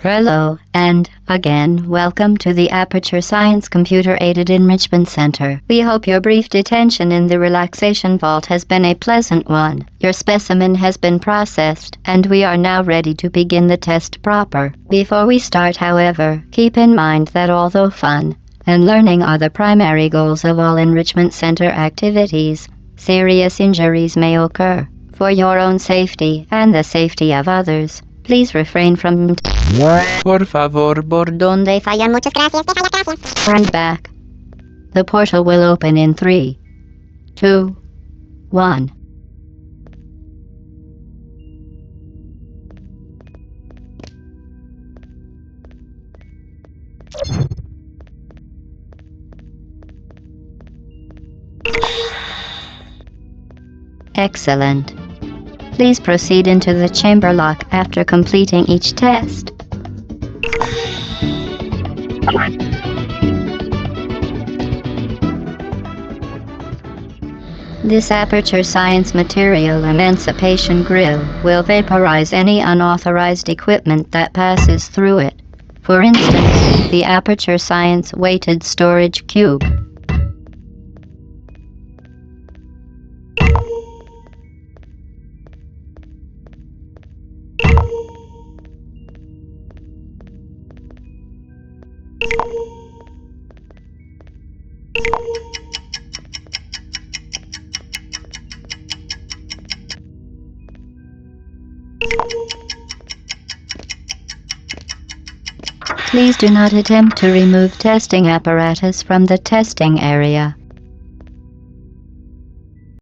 Hello, and, again, welcome to the Aperture Science Computer-Aided Enrichment Center. We hope your brief detention in the relaxation vault has been a pleasant one. Your specimen has been processed, and we are now ready to begin the test proper. Before we start, however, keep in mind that although fun and learning are the primary goals of all enrichment center activities, serious injuries may occur. For your own safety and the safety of others, please refrain from Por favor, por donde Fallan, muchas gracias, deja la casa. turn back. The portal will open in 3, 2, 1. Excellent. Please proceed into the chamber lock after completing each test. This Aperture Science Material Emancipation Grill will vaporize any unauthorized equipment that passes through it. For instance, the Aperture Science Weighted Storage Cube. Please do not attempt to remove testing apparatus from the testing area.